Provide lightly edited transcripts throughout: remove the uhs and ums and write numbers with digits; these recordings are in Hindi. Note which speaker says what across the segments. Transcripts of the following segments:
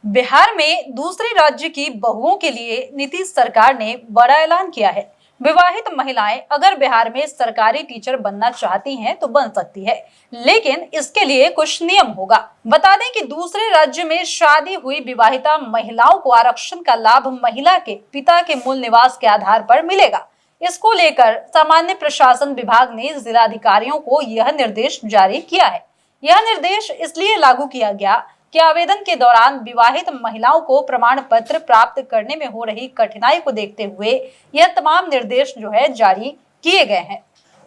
Speaker 1: बिहार में दूसरे राज्य की बहुओं के लिए नीतीश सरकार ने बड़ा ऐलान किया है। विवाहित महिलाएं अगर बिहार में सरकारी टीचर बनना चाहती हैं तो बन सकती है, लेकिन इसके लिए कुछ नियम होगा। बता दें कि दूसरे राज्य में शादी हुई विवाहिता महिलाओं को आरक्षण का लाभ महिला के पिता के मूल निवास के आधार पर मिलेगा। इसको लेकर सामान्य प्रशासन विभाग ने जिलाधिकारियों को यह निर्देश जारी किया है। यह निर्देश इसलिए लागू किया गया कि आवेदन के दौरान विवाहित महिलाओं को प्रमाण पत्र प्राप्त करने में हो रही कठिनाई को देखते हुए यह तमाम निर्देश जारी किए गए हैं।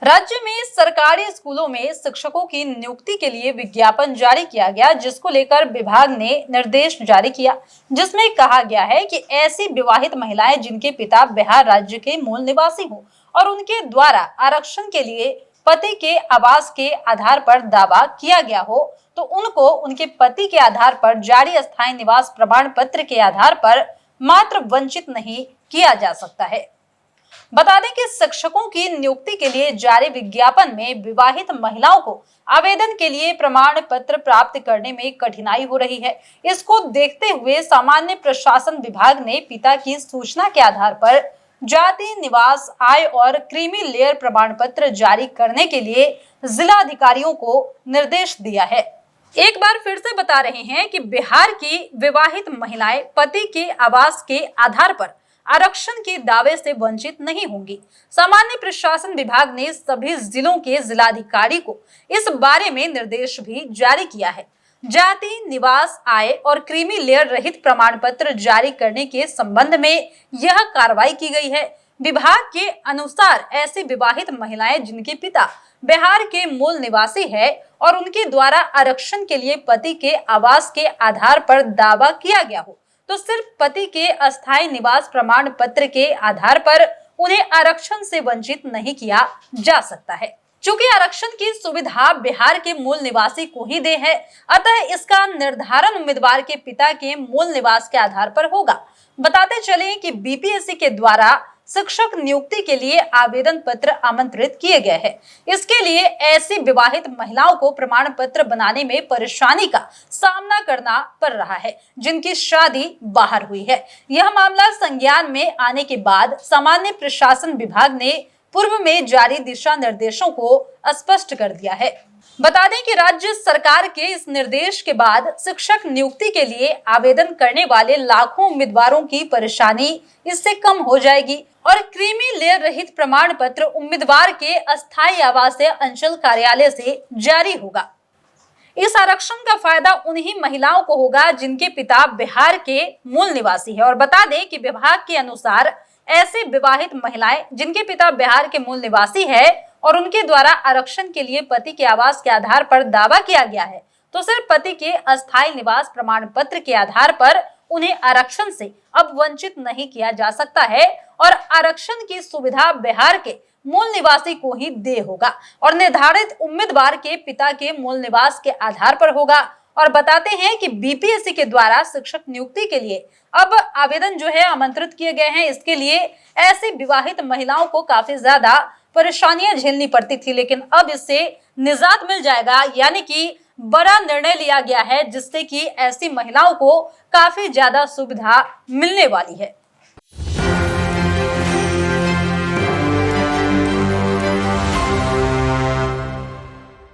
Speaker 1: राज्य में सरकारी स्कूलों में शिक्षकों की नियुक्ति के लिए विज्ञापन जारी किया गया, जिसको लेकर विभाग ने निर्देश जारी किया, जिसमें कहा गया है कि ऐसी विवाहित महिलाएं जिनके पिता बिहार राज्य के मूल निवासी हो और उनके द्वारा आरक्षण के लिए पति के आवास के आधार पर दावा किया गया हो, तो उनको उनके पति के आधार पर जारी अस्थायी निवास प्रमाण पत्र के आधार पर मात्र वंचित नहीं किया जा सकता है। बता दें कि शिक्षकों की नियुक्ति के लिए जारी विज्ञापन में विवाहित महिलाओं को आवेदन के लिए प्रमाण पत्र प्राप्त करने में कठिनाई हो रही है। इसको देखते हुए सामान्य प्रशासन विभाग ने पिता की सूचना के आधार पर जाति, निवास, आय और क्रीमी लेयर प्रमाण पत्र जारी करने के लिए जिला अधिकारियों को निर्देश दिया है। एक बार फिर से बता रहे हैं कि बिहार की विवाहित महिलाएं पति के आवास के आधार पर आरक्षण के दावे से वंचित नहीं होंगी। सामान्य प्रशासन विभाग ने सभी जिलों के जिलाधिकारी को इस बारे में निर्देश भी जारी किया है। जाति, निवास, आय और क्रीमी लेयर रहित प्रमाण पत्र जारी करने के संबंध में यह कार्रवाई की गई है। विभाग के अनुसार ऐसी विवाहित महिलाएं जिनके पिता बिहार के मूल निवासी है और उनके द्वारा आरक्षण के लिए पति के आवास के आधार पर दावा किया गया हो, तो सिर्फ पति के अस्थायी निवास प्रमाण पत्र के आधार पर उन्हें आरक्षण से वंचित नहीं किया जा सकता है। चूंकि आरक्षण की सुविधा बिहार के मूल निवासी को ही दे है, अतः इसका निर्धारण उम्मीदवार के पिता के मूल निवास के आधार पर होगा। बताते चले कि बीपीएससी के द्वारा शिक्षक नियुक्ति के लिए आवेदन पत्र आमंत्रित किए गए हैं। इसके लिए ऐसी विवाहित महिलाओं को प्रमाण पत्र बनाने में परेशानी का सामना करना पड़ रहा है जिनकी शादी बाहर हुई है। यह मामला संज्ञान में आने के बाद सामान्य प्रशासन विभाग ने पूर्व में जारी दिशा निर्देशों को स्पष्ट कर दिया है। बता दें कि राज्य सरकार के इस निर्देश के बाद शिक्षक नियुक्ति के लिए आवेदन करने वाले लाखों उम्मीदवारों की परेशानी इससे कम हो जाएगी और क्रीमी लेयर रहित प्रमाण पत्र उम्मीदवार के अस्थायी आवासीय अंचल कार्यालय से जारी होगा। इस आरक्षण का फायदा उन्हीं महिलाओं को होगा जिनके पिता बिहार के मूल निवासी है। और बता दें कि विभाग के अनुसार ऐसे विवाहित महिलाएं जिनके पिता बिहार के मूल निवासी है और उनके द्वारा आरक्षण के लिए पति के आवास के आधार पर दावा किया गया है, तो सिर्फ पति के अस्थायी निवास प्रमाण पत्र के आधार पर उन्हें आरक्षण से अब वंचित नहीं किया जा सकता है और आरक्षण की सुविधा बिहार के मूल निवासी को ही दे होगा और निर्धारित उम्मीदवार के पिता के मूल निवास के आधार पर होगा। और बताते हैं कि बीपीएससी के द्वारा शिक्षक नियुक्ति के लिए अब आवेदन आमंत्रित किए गए हैं। इसके लिए ऐसी विवाहित महिलाओं को काफी ज्यादा परेशानियां झेलनी पड़ती थी, लेकिन अब इससे निजात मिल जाएगा। यानी कि बड़ा निर्णय लिया गया है जिससे कि ऐसी महिलाओं को काफी ज्यादा सुविधा मिलने वाली है।